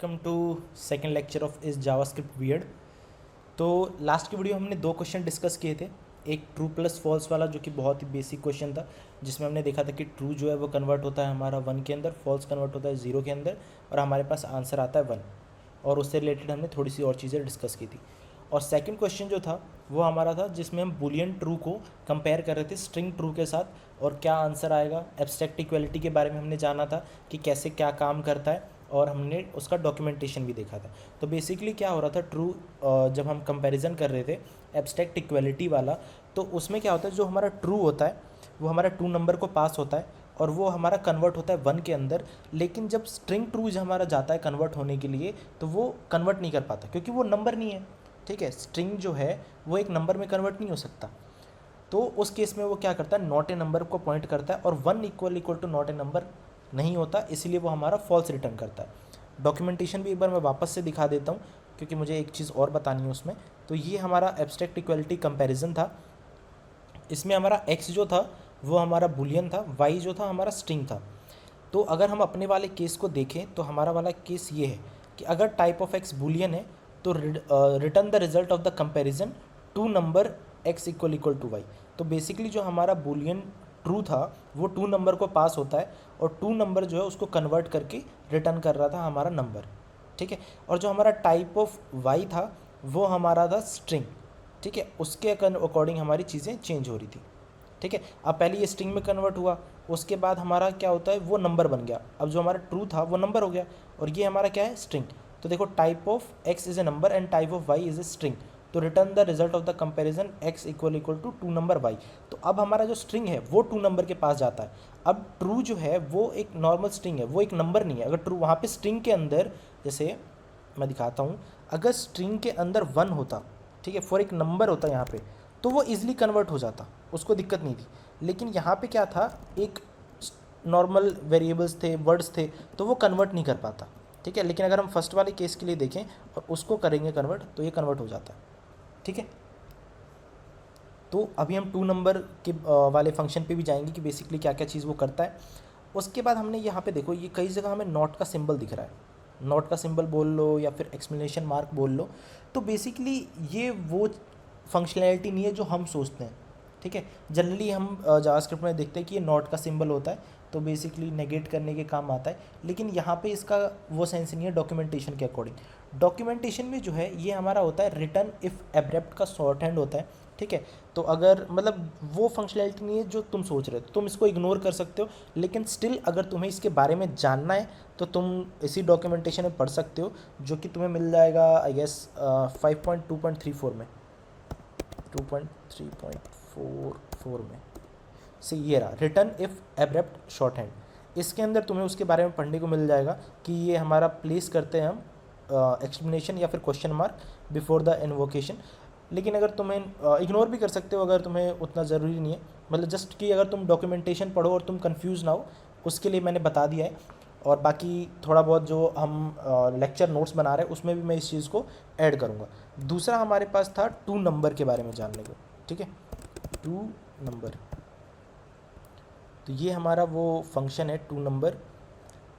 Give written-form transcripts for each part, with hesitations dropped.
Welcome to second lecture of इस JavaScript weird. तो last की वीडियो हमने दो क्वेश्चन डिस्कस किए थे। एक ट्रू प्लस फॉल्स वाला जो कि बहुत ही बेसिक क्वेश्चन था, जिसमें हमने देखा था कि ट्रू जो है वो कन्वर्ट होता है हमारा 1 के अंदर, फॉल्स कन्वर्ट होता है 0 के अंदर, और हमारे पास आंसर आता है 1। और उससे रिलेटेड हमने थोड़ी सी और चीज़ें डिस्कस की थी। और सेकंड क्वेश्चन जो था वो हमारा था जिसमें हम बुलियन ट्रू को कंपेयर कर रहे थे स्ट्रिंग ट्रू के साथ, और क्या आंसर आएगा। एब्स्ट्रैक्ट इक्वालिटी के बारे में हमने जाना था कि कैसे क्या काम करता है, और हमने उसका डॉक्यूमेंटेशन भी देखा था। तो बेसिकली क्या हो रहा था, ट्रू जब हम कंपैरिजन कर रहे थे एब्स्ट्रैक्ट इक्वालिटी वाला, तो उसमें क्या होता है, जो हमारा ट्रू होता है वो हमारा 2 नंबर को पास होता है और वो हमारा कन्वर्ट होता है 1 के अंदर। लेकिन जब स्ट्रिंग ट्रू जब हमारा जाता है कन्वर्ट होने के लिए, तो वो कन्वर्ट नहीं कर पाता क्योंकि वो नंबर नहीं है। ठीक है, स्ट्रिंग जो है वो एक नंबर में कन्वर्ट नहीं हो सकता। तो उस केस में वो क्या करता है, नॉट ए नंबर को पॉइंट करता है, और 1 equal to not a number नहीं होता, इसलिए वो हमारा फॉल्स रिटर्न करता है। डॉक्यूमेंटेशन भी एक बार मैं वापस से दिखा देता हूँ क्योंकि मुझे एक चीज़ और बतानी है उसमें। तो ये हमारा एब्स्ट्रैक्ट इक्वालिटी कंपैरिजन था। इसमें हमारा x जो था वो हमारा बुलियन था, y जो था हमारा स्ट्रिंग था। तो अगर हम अपने वाले केस को देखें तो हमारा वाला केस ये है कि अगर टाइप ऑफ x बुलियन है तो return the result of the comparison to number x equal to y। तो बेसिकली जो हमारा बुलियन ट्रू था वो 2 नंबर को पास होता है, और 2 नंबर जो है उसको कन्वर्ट करके रिटर्न कर रहा था हमारा नंबर। ठीक है, और जो हमारा टाइप ऑफ y था वो हमारा था स्ट्रिंग। ठीक है, उसके अकॉर्डिंग हमारी चीज़ें चेंज हो रही थी। ठीक है, अब पहले ये स्ट्रिंग में कन्वर्ट हुआ, उसके बाद हमारा क्या होता है, वो नंबर बन गया। अब जो हमारा ट्रू था वो नंबर हो गया, और ये हमारा क्या है, स्ट्रिंग। तो देखो, type of x is a number and type of y is a string. तो return the result of the comparison x equal to 2 number y। तो अब हमारा जो स्ट्रिंग है वो 2 नंबर के पास जाता है। अब ट्रू जो है वो एक नॉर्मल स्ट्रिंग है, वो एक नंबर नहीं है। अगर ट्रू वहाँ पे स्ट्रिंग के अंदर, जैसे मैं दिखाता हूँ, अगर स्ट्रिंग के अंदर 1 होता, ठीक है, फॉर एक नंबर होता यहाँ पे, तो वो ईजिली कन्वर्ट हो जाता, उसको दिक्कत नहीं थी। लेकिन यहाँ पे क्या था, एक नॉर्मल वेरिएबल्स थे, वर्ड्स थे, तो वो कन्वर्ट नहीं कर पाता। ठीक है, लेकिन अगर हम फर्स्ट वाले केस के लिए देखें और उसको करेंगे कन्वर्ट, तो ये कन्वर्ट हो जाता है। ठीक है, तो अभी हम 2 नंबर के वाले फंक्शन पे भी जाएंगे कि बेसिकली क्या क्या चीज़ वो करता है। उसके बाद हमने यहाँ पे देखो, ये कई जगह हमें नॉट का सिंबल दिख रहा है। नॉट का सिंबल बोल लो या फिर एक्सक्लेमेशन मार्क बोल लो। तो बेसिकली ये वो फंक्शनैलिटी नहीं है जो हम सोचते हैं। ठीक है, जनरली हम जावास्क्रिप्ट में देखते हैं कि ये नॉट का सिंबल होता है, तो बेसिकली नेगेट करने के काम आता है। लेकिन यहाँ पे इसका वो सेंस नहीं है डॉक्यूमेंटेशन के अकॉर्डिंग। डॉक्यूमेंटेशन में जो है ये हमारा होता है रिटर्न इफ़ एब्रप्ट का शॉर्ट हैंड होता है। ठीक है, तो अगर मतलब वो फंक्शनैलिटी नहीं है जो तुम सोच रहे हो, तुम इसको इग्नोर कर सकते हो। लेकिन स्टिल अगर तुम्हें इसके बारे में जानना है तो तुम इसी डॉक्यूमेंटेशन में पढ़ सकते हो, जो कि तुम्हें मिल जाएगा आई गेस 5.2.34 में, 2.3.44 में से ये रहा, return if abrupt short hand. इसके अंदर तुम्हें उसके बारे में पढ़ने को मिल जाएगा कि ये हमारा प्लेस करते हैं हम एक्सप्लेनेशन या फिर question mark before the invocation. लेकिन अगर तुम्हें इग्नोर भी कर सकते हो अगर तुम्हें उतना ज़रूरी नहीं है, मतलब जस्ट कि अगर तुम डॉक्यूमेंटेशन पढ़ो और तुम कंफ्यूज ना हो, उसके लिए मैंने बता दिया है। और बाकी थोड़ा बहुत जो हम लेक्चर नोट्स बना रहे हैं उसमें भी मैं इस चीज़ को ऐड करूँगा। दूसरा हमारे पास था 2 नंबर के बारे में जानने को। ठीक है, 2 नंबर, तो ये हमारा वो फंक्शन है 2 नंबर।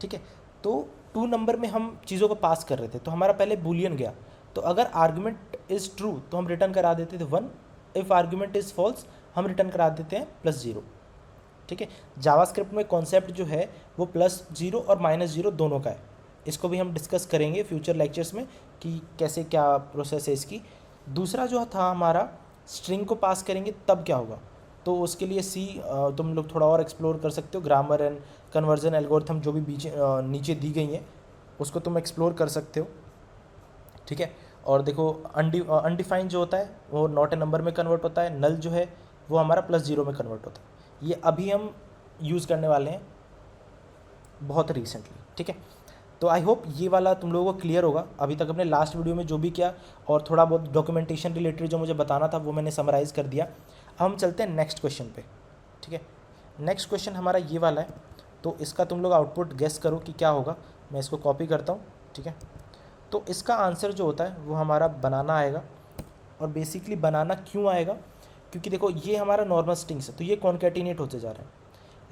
ठीक है, तो 2 नंबर में हम चीज़ों को पास कर रहे थे, तो हमारा पहले बूलियन गया। तो अगर आर्गुमेंट इज़ ट्रू तो हम रिटर्न करा देते थे 1, इफ़ आर्गुमेंट इज़ फॉल्स हम रिटर्न करा देते हैं +0। ठीक है, जावास्क्रिप्ट में कॉन्सेप्ट जो है वो +0 और -0 दोनों का है। इसको भी हम डिस्कस करेंगे फ्यूचर लेक्चर्स में कि कैसे क्या प्रोसेस है इसकी। दूसरा जो था हमारा, स्ट्रिंग को पास करेंगे तब क्या होगा, तो उसके लिए तुम लोग थोड़ा और एक्सप्लोर कर सकते हो। ग्रामर एंड कन्वर्जन एल्गोरिथम जो भी नीचे दी गई हैं उसको तुम एक्सप्लोर कर सकते हो। ठीक है, और देखो अनडिफाइंड जो होता है वो नॉट ए नंबर में कन्वर्ट होता है, नल जो है वो हमारा +0 में कन्वर्ट होता है। ये अभी हम यूज़ करने वाले हैं बहुत रिसेंटली। ठीक है, तो आई होप ये वाला तुम लोगों को क्लियर होगा। अभी तक अपने लास्ट वीडियो में जो भी किया और थोड़ा बहुत डॉक्यूमेंटेशन रिलेटेड जो मुझे बताना था वो मैंने समराइज़ कर दिया। अब हम चलते हैं नेक्स्ट क्वेश्चन पे। ठीक है, नेक्स्ट क्वेश्चन हमारा ये वाला है, तो इसका तुम लोग आउटपुट गेस करो कि क्या होगा। मैं इसको कॉपी करता हूँ। ठीक है, तो इसका आंसर जो होता है वो हमारा बनाना आएगा। और बेसिकली बनाना क्यों आएगा, क्योंकि देखो ये हमारा नॉर्मल स्ट्रिंग्स है, तो ये कॉन्कैटिनेट होते जा रहा है।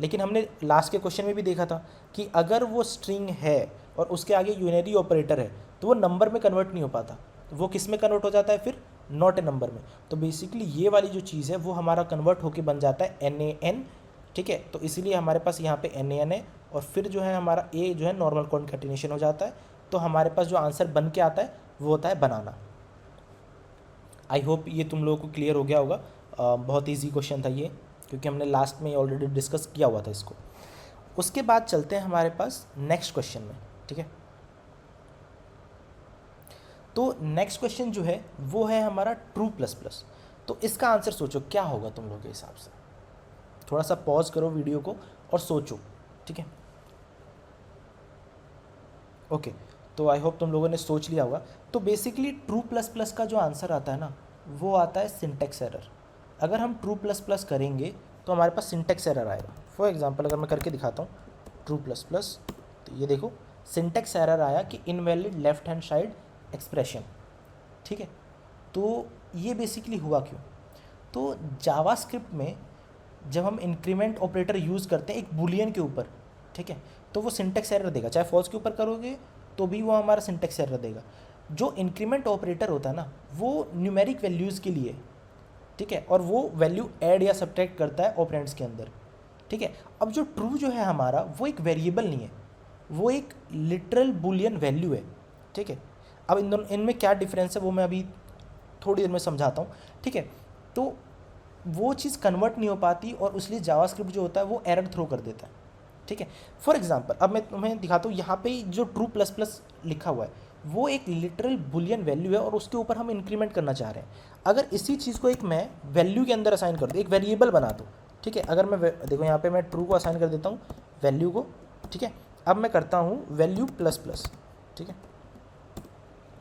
लेकिन हमने लास्ट के क्वेश्चन में भी देखा था कि अगर वो स्ट्रिंग है और उसके आगे यूनरी ऑपरेटर है तो वो नंबर में कन्वर्ट नहीं हो पाता, वो किस में कन्वर्ट हो जाता है फिर, नॉट ए नंबर में। तो बेसिकली ये वाली जो चीज़ है वो हमारा कन्वर्ट होके बन जाता है NaN, ठीक है। तो इसीलिए हमारे पास यहाँ पे NaN है और फिर जो है हमारा A जो है नॉर्मल कॉन्कैटिनेशन हो जाता है। तो हमारे पास जो आंसर बन के आता है वो होता है बनाना। आई होप ये तुम लोगों को क्लियर हो गया होगा। बहुत ईजी क्वेश्चन था ये, क्योंकि हमने लास्ट में ऑलरेडी डिस्कस किया हुआ था इसको। उसके बाद चलते हैं हमारे पास नेक्स्ट क्वेश्चन में, ठीक है। तो नेक्स्ट क्वेश्चन जो है वो है हमारा ट्रू प्लस प्लस। तो इसका आंसर सोचो क्या होगा तुम लोगों के हिसाब से। थोड़ा सा पॉज करो वीडियो को और सोचो, ठीक है। ओके, तो आई होप तुम लोगों ने सोच लिया होगा। तो बेसिकली ट्रू प्लस प्लस का जो आंसर आता है ना वो आता है सिंटेक्स एरर। अगर हम ट्रू प्लस प्लस करेंगे तो हमारे पास सिंटेक्स एरर आएगा। फॉर एग्जांपल अगर मैं करके दिखाता हूँ ट्रू प्लस प्लस, तो ये देखो सिंटेक्स एरर आया कि invalid left hand side expression, ठीक है। तो ये बेसिकली हुआ क्यों, तो जावास्क्रिप्ट में जब हम इंक्रीमेंट ऑपरेटर यूज़ करते हैं एक बुलियन के ऊपर, ठीक है, तो वो सिंटेक्स एरर देगा। चाहे फॉल्स के ऊपर करोगे तो भी वो हमारा सिंटेक्स एरर देगा। जो इंक्रीमेंट ऑपरेटर होता है ना वो न्यूमेरिक वैल्यूज़ के लिए, ठीक है, और वो वैल्यू ऐड या सब्ट्रैक्ट करता है ऑपरेंड्स के अंदर, ठीक है। अब जो ट्रू जो है हमारा वो एक वेरिएबल नहीं है, वो एक लिटरल बुलियन वैल्यू है, ठीक है। अब इनमें क्या डिफरेंस है वो मैं अभी थोड़ी देर में समझाता हूँ, ठीक है। तो वो चीज़ कन्वर्ट नहीं हो पाती और इसलिए जावास्क्रिप्ट जो होता है वो एरर थ्रो कर देता है, ठीक है। फॉर एग्जांपल अब मैं तुम्हें दिखाता हूँ, यहाँ पे जो ट्रू प्लस प्लस लिखा हुआ है वो एक लिटरल बुलियन वैल्यू है और उसके ऊपर हम इंक्रीमेंट करना चाह रहे हैं। अगर इसी चीज़ को एक मैं वैल्यू के अंदर असाइन कर दूँ, एक वेरिएबल बना दूँ, ठीक है। अगर मैं देखो यहाँ पे मैं ट्रू को असाइन कर देता हूँ वैल्यू को, ठीक है। अब मैं करता हूँ वैल्यू प्लस प्लस, ठीक है,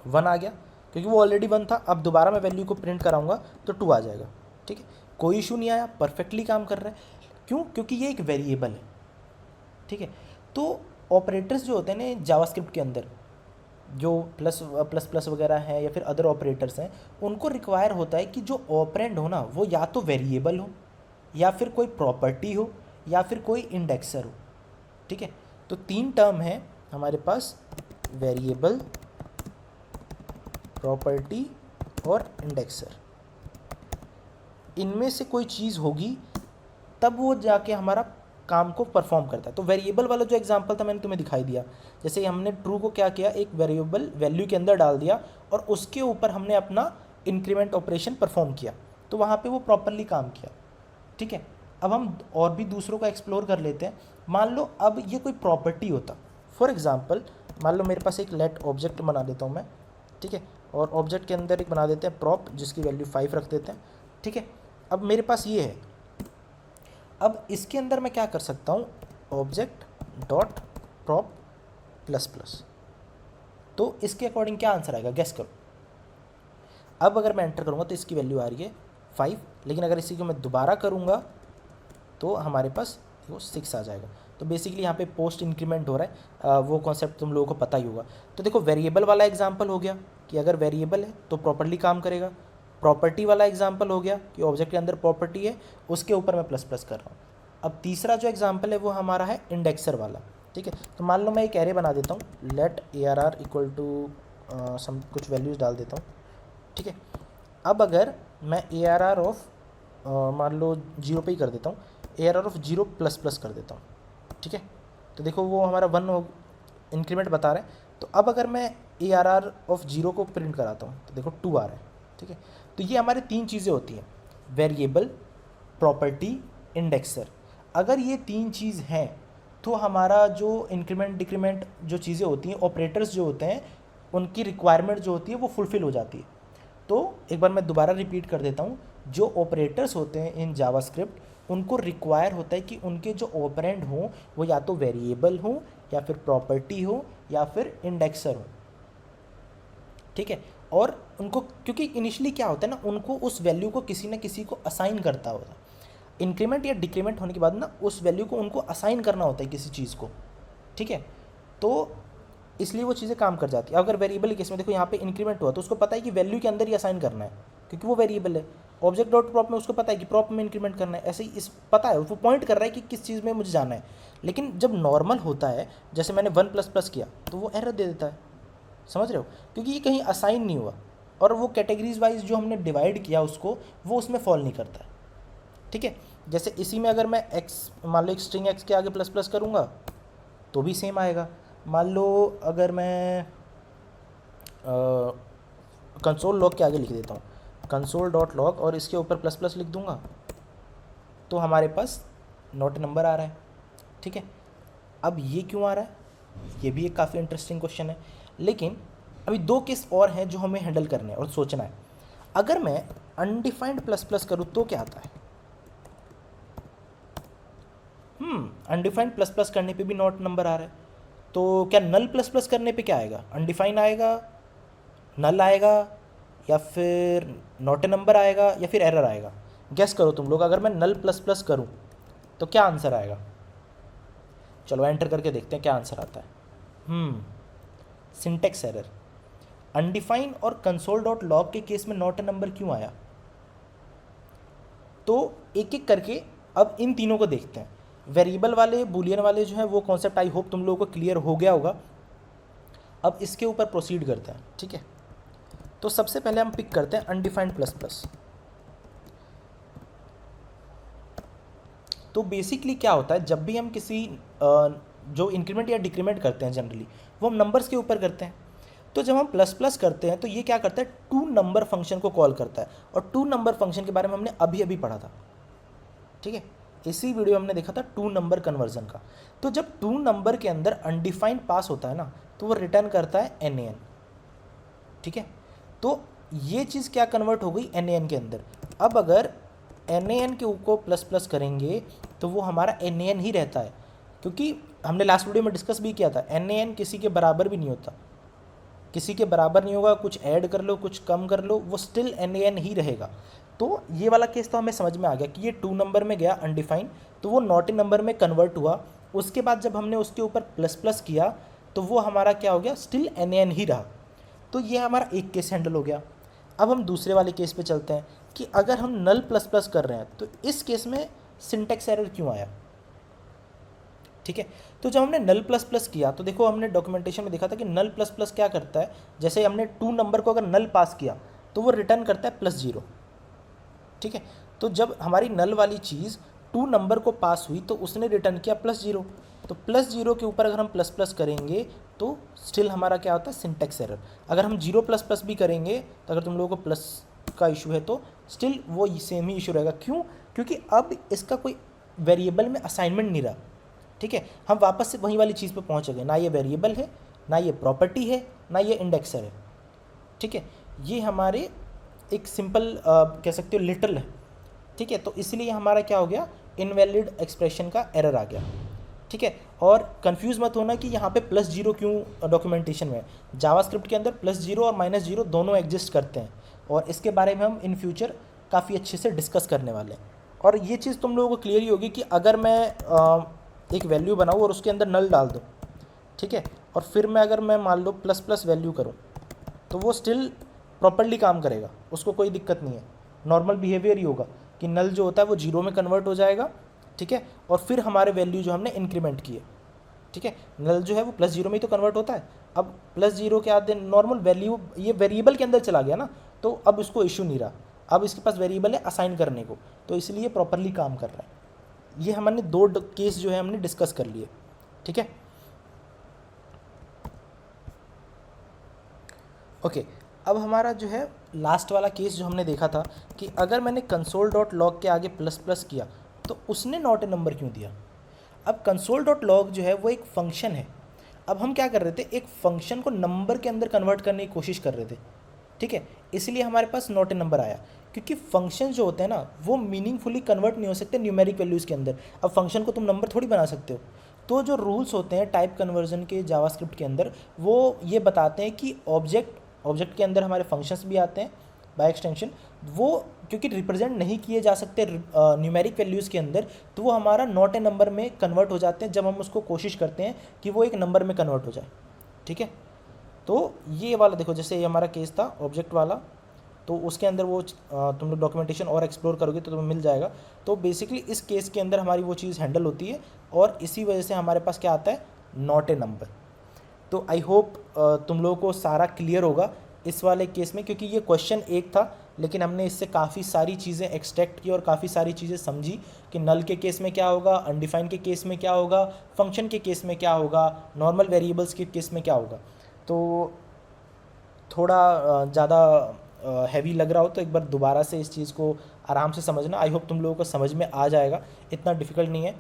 1 आ गया क्योंकि वो ऑलरेडी 1 था। अब दोबारा मैं वैल्यू को प्रिंट कराऊंगा तो 2 आ जाएगा, ठीक है। कोई इशू नहीं आया, परफेक्टली काम कर रहा है। क्यों, क्योंकि ये एक वेरिएबल है, ठीक है। तो ऑपरेटर्स जो होते हैं ना जावास्क्रिप्ट के अंदर, जो प्लस प्लस प्लस वगैरह हैं या फिर अदर ऑपरेटर्स हैं, उनको रिक्वायर होता है कि जो ऑपरेंड हो ना वो या तो वेरिएबल हो या फिर कोई प्रॉपर्टी हो या फिर कोई इंडेक्सर हो, ठीक है। तो 3 टर्म है हमारे पास, वेरिएबल, प्रॉपर्टी और इंडेक्सर। इनमें से कोई चीज़ होगी तब वो जाके हमारा काम को परफॉर्म करता है। तो वेरिएबल वाला जो एग्जांपल था मैंने तुम्हें दिखाई दिया, जैसे हमने ट्रू को क्या किया, एक वेरिएबल वैल्यू के अंदर डाल दिया और उसके ऊपर हमने अपना इंक्रीमेंट ऑपरेशन परफॉर्म किया, तो वहाँ पे वो प्रॉपरली काम किया, ठीक है। अब हम और भी दूसरों को एक्सप्लोर कर लेते हैं। मान लो अब ये कोई प्रॉपर्टी होता, फॉर एग्जाम्पल मान लो मेरे पास एक लेट ऑब्जेक्ट बना देता हूँ मैं, ठीक है, और ऑब्जेक्ट के अंदर एक बना देते हैं प्रॉप जिसकी वैल्यू 5 रख देते हैं, ठीक है। अब मेरे पास ये है, अब इसके अंदर मैं क्या कर सकता हूँ, object dot prop plus plus, तो इसके अकॉर्डिंग क्या आंसर आएगा, गेस करो। अब अगर मैं एंटर करूँगा तो इसकी वैल्यू आ रही है 5, लेकिन अगर इसी को मैं दोबारा करूँगा तो हमारे पास देखो 6 आ जाएगा। तो बेसिकली यहाँ पे पोस्ट इंक्रीमेंट हो रहा है, वो कॉन्सेप्ट तुम लोगों को पता ही होगा। तो देखो वेरिएबल वाला एग्जांपल हो गया कि अगर वेरिएबल है तो प्रॉपर्ली काम करेगा, प्रॉपर्टी वाला एग्जांपल हो गया कि ऑब्जेक्ट के अंदर प्रॉपर्टी है उसके ऊपर मैं प्लस प्लस कर रहा हूँ। अब तीसरा जो एग्जांपल है वो हमारा है इंडेक्सर वाला, ठीक है। तो मान लो मैं एक एरे बना देता हूँ, late ARR equal to some कुछ वैल्यूज़ डाल देता हूँ, ठीक है। अब अगर मैं ARR ऑफ मान लो 0 पे ही कर देता हूँ, ARR ऑफ 0 प्लस प्लस कर देता हूँ, ठीक है। तो देखो वो हमारा 1 इंक्रीमेंट बता रहा है। तो अब अगर मैं ARR ऑफ 0 को प्रिंट कराता हूँ तो देखो 2 आ रहा है, ठीक है। तो ये हमारे 3 चीज़ें होती हैं, वेरिएबल, प्रॉपर्टी, इंडेक्सर। अगर ये 3 चीज़ हैं तो हमारा जो इंक्रीमेंट डिक्रीमेंट जो चीज़ें होती हैं, ऑपरेटर्स जो होते हैं, उनकी रिक्वायरमेंट जो होती है वो फुलफ़िल हो जाती है। तो एक बार मैं दोबारा रिपीट कर देता हूँ, जो ऑपरेटर्स होते हैं इन जावास्क्रिप्ट उनको रिक्वायर होता है कि उनके जो ऑपरेंड हों वो या तो वेरिएबल हो या फिर प्रॉपर्टी हो या फिर इंडेक्सर हो, ठीक है। और उनको क्योंकि इनिशियली क्या होता है ना, उनको उस वैल्यू को किसी न किसी को असाइन करता होता है। इंक्रीमेंट या डिक्रीमेंट होने के बाद ना उस वैल्यू को उनको असाइन करना होता है किसी चीज़ को, ठीक है। तो इसलिए वो चीज़ें काम कर जाती है। अगर वेरिएबल केस में देखो यहाँ पे इंक्रीमेंट हुआ तो उसको पता है कि वैल्यू के अंदर ही असाइन करना है क्योंकि वो वेरिएबल है। ऑब्जेक्ट डॉट प्रॉप में उसको पता है कि प्रॉप में इंक्रीमेंट करना है, ऐसे ही इस पता है, वो पॉइंट कर रहा है कि किस चीज़ में मुझे जाना है। लेकिन जब नॉर्मल होता है, जैसे मैंने 1 प्लस प्लस किया तो वो एरर दे देता है, समझ रहे हो, क्योंकि ये कहीं असाइन नहीं हुआ और वो कैटेगरीज वाइज जो हमने डिवाइड किया उसको, वो उसमें फॉल नहीं करता है। ठीक है, जैसे इसी में अगर मैं एक्स, मान लो एक स्ट्रिंग एक्स के आगे प्लस प्लस करूँगा तो भी सेम आएगा। मान लो अगर मैं कंसोल लॉग के आगे लिख देता हूँ कंसोल डॉट लॉग और इसके ऊपर प्लस प्लस लिख दूंगा तो हमारे पास नॉट नंबर आ रहा है। ठीक है, अब ये क्यों आ रहा है, ये भी एक काफ़ी इंटरेस्टिंग क्वेश्चन है। लेकिन अभी 2 केस और हैं जो हमें हैंडल करने हैं और सोचना है। अगर मैं अनडिफाइंड प्लस प्लस करूँ तो क्या आता है? अनडिफाइंड प्लस प्लस करने पे भी नॉट नंबर आ रहा है, तो क्या नल प्लस प्लस करने पे क्या आएगा? अनडिफाइंड आएगा, नल आएगा, या फिर नॉट ए नंबर आएगा, या फिर एरर आएगा? गेस करो तुम लोग, अगर मैं नल प्लस प्लस करूँ तो क्या आंसर आएगा? चलो एंटर करके देखते हैं क्या आंसर आता है। Syntax error. अनडिफाइंड और कंसोल डॉट लॉग के केस में नॉट ए नंबर क्यों आया? तो एक एक करके अब इन तीनों को देखते हैं। वेरिएबल वाले, बूलियन वाले जो है वो कॉन्सेप्ट आई होप तुम लोगों को क्लियर हो गया होगा। अब इसके ऊपर प्रोसीड करते हैं। ठीक है, तो सबसे पहले हम पिक करते हैं अनडिफाइंड प्लस प्लस। तो बेसिकली क्या होता है, जब भी हम किसी जो इंक्रीमेंट या डिक्रीमेंट करते हैं जनरली वो हम नंबर्स के ऊपर करते हैं। तो जब हम प्लस प्लस करते हैं तो ये क्या करता है, 2 नंबर फंक्शन को कॉल करता है, और 2 नंबर फंक्शन के बारे में हमने अभी अभी पढ़ा था। ठीक है, इसी वीडियो में हमने देखा था 2 नंबर कन्वर्जन का। तो जब 2 नंबर के अंदर अनडिफाइंड पास होता है ना, तो वो रिटर्न करता है NaN। ठीक है, तो ये चीज़ क्या कन्वर्ट हो गई NaN के अंदर। अब अगर NaN के को प्लस प्लस करेंगे तो वो हमारा NaN ही रहता है, क्योंकि हमने लास्ट वीडियो में डिस्कस भी किया था NaN किसी के बराबर भी नहीं होता, किसी के बराबर नहीं होगा, कुछ ऐड कर लो कुछ कम कर लो वो स्टिल NaN ही रहेगा। तो ये वाला केस तो हमें समझ में आ गया कि ये 2 नंबर में गया अनडिफाइंड, तो वो नॉट ए नंबर में कन्वर्ट हुआ। उसके बाद जब हमने उसके ऊपर प्लस प्लस किया तो वो हमारा क्या हो गया, स्टिल NaN ही रहा। तो ये हमारा एक केस हैंडल हो गया। अब हम दूसरे वाले केस पे चलते हैं कि अगर हम नल प्लस प्लस कर रहे हैं तो इस केस में सिंटेक्स एरर क्यों आया। ठीक है, तो जब हमने नल प्लस प्लस किया तो देखो हमने डॉक्यूमेंटेशन में देखा था कि नल प्लस प्लस क्या करता है, जैसे हमने 2 नंबर को अगर नल पास किया तो वो रिटर्न करता है +0। ठीक है, तो जब हमारी नल वाली चीज़ 2 नंबर को पास हुई तो उसने रिटर्न किया +0। तो +0 के ऊपर अगर हम प्लस प्लस करेंगे तो स्टिल हमारा क्या होता है, सिंटेक्स एरर। अगर हम 0 प्लस प्लस भी करेंगे तो अगर तुम लोगों को प्लस का इशू है तो स्टिल वो सेम ही इशू रहेगा। क्यों? क्योंकि अब इसका कोई वेरिएबल में असाइनमेंट नहीं रहा। ठीक है, हम वापस से वही वाली चीज़ पे पहुंच गए, ना ये वेरिएबल है, ना ये प्रॉपर्टी है, ना ये इंडेक्सर है। ठीक है, ये हमारे एक सिंपल कह सकते हो लिटरल है। ठीक है, तो इसलिए हमारा क्या हो गया, इनवैलिड एक्सप्रेशन का एरर आ गया। ठीक है, और कंफ्यूज मत होना कि यहाँ पे +0 क्यों डॉक्यूमेंटेशन में। जावास्क्रिप्ट के अंदर +0 और -0 दोनों एग्जिस्ट करते हैं, और इसके बारे में हम इन फ्यूचर काफ़ी अच्छे से डिस्कस करने वाले हैं। और ये चीज़ तुम लोगों को क्लियर ही होगी कि अगर मैं एक वैल्यू बनाऊँ और उसके अंदर नल डाल दूँ, ठीक है, और फिर मैं मान लो प्लस प्लस वैल्यू करूँ तो वो स्टिल प्रॉपर्ली काम करेगा, उसको कोई दिक्कत नहीं है। नॉर्मल बिहेवियर ही होगा कि नल जो होता है वो 0 में कन्वर्ट हो जाएगा। ठीक है, और फिर हमारे वैल्यू जो हमने इंक्रीमेंट किए, ठीक है, नल जो है वो +0 में ही तो कन्वर्ट होता है। अब +0 के आधे नॉर्मल वैल्यू ये वेरिएबल के अंदर चला गया ना, तो अब इसको इशू नहीं रहा, अब इसके पास वेरिएबल है असाइन करने को, तो इसलिए प्रॉपरली काम कर रहा है। ये हमने 2 केस जो है हमने डिस्कस कर लिए। ठीक है, ओके, अब हमारा जो है लास्ट वाला केस जो हमने देखा था कि अगर मैंने कंसोल डॉट लॉग के आगे प्लस प्लस किया तो उसने नॉट ए नंबर क्यों दिया। अब कंसोल डॉट लॉग जो है वो एक फंक्शन है। अब हम क्या कर रहे थे, एक फंक्शन को नंबर के अंदर कन्वर्ट करने की कोशिश कर रहे थे। ठीक है, इसलिए हमारे पास नॉट ए नंबर आया, क्योंकि फंक्शन जो होते हैं ना वो मीनिंगफुली कन्वर्ट नहीं हो सकते न्यूमेरिक वैल्यूज़ के अंदर। अब फंक्शन को तुम नंबर थोड़ी बना सकते हो। तो जो रूल्स होते हैं टाइप कन्वर्जन के जावास्क्रिप्ट के अंदर, वो ये बताते हैं कि ऑब्जेक्ट के अंदर हमारे फंक्शंस भी आते हैं बाय एक्सटेंशन, वो क्योंकि रिप्रेजेंट नहीं किए जा सकते न्यूमेरिक वैल्यूज़ के अंदर, तो वो हमारा नॉट ए नंबर में कन्वर्ट हो जाते हैं जब हम उसको कोशिश करते हैं कि वो एक नंबर में कन्वर्ट हो जाए। ठीक है, तो ये वाला देखो, जैसे ये हमारा केस था ऑब्जेक्ट वाला, तो उसके अंदर वो तुम लोग डॉक्यूमेंटेशन और एक्सप्लोर करोगे तो तुम्हें मिल जाएगा। तो बेसिकली इस केस के अंदर हमारी वो चीज़ हैंडल होती है और इसी वजह से हमारे पास क्या आता है, नॉट ए नंबर। तो आई होप तुम लोगों को सारा क्लियर होगा इस वाले केस में, क्योंकि ये क्वेश्चन एक था लेकिन हमने इससे काफ़ी सारी चीज़ें एक्सट्रैक्ट की और काफ़ी सारी चीज़ें समझी कि नल के केस में क्या होगा, अनडिफाइंड के केस में क्या होगा, फंक्शन के केस में क्या होगा, नॉर्मल वेरिएबल्स के केस में क्या होगा। तो थोड़ा ज़्यादा हैवी लग रहा हो तो एक बार दोबारा से इस चीज़ को आराम से समझना। आई होप तुम लोगों को समझ में आ जाएगा, इतना डिफ़िकल्ट नहीं है।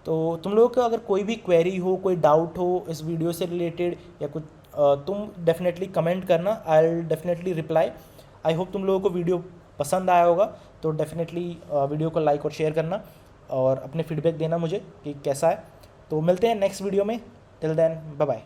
तो तुम लोगों का अगर कोई भी क्वेरी हो, कोई डाउट हो इस वीडियो से रिलेटेड या कुछ, तुम डेफिनेटली कमेंट करना, I will definitely reply. I hope तुम लोगों को वीडियो पसंद आया होगा, तो डेफिनेटली वीडियो को लाइक और शेयर करना और अपने फीडबैक देना मुझे कि कैसा है। तो मिलते हैं नेक्स्ट वीडियो में, टिल देन बाय बाय।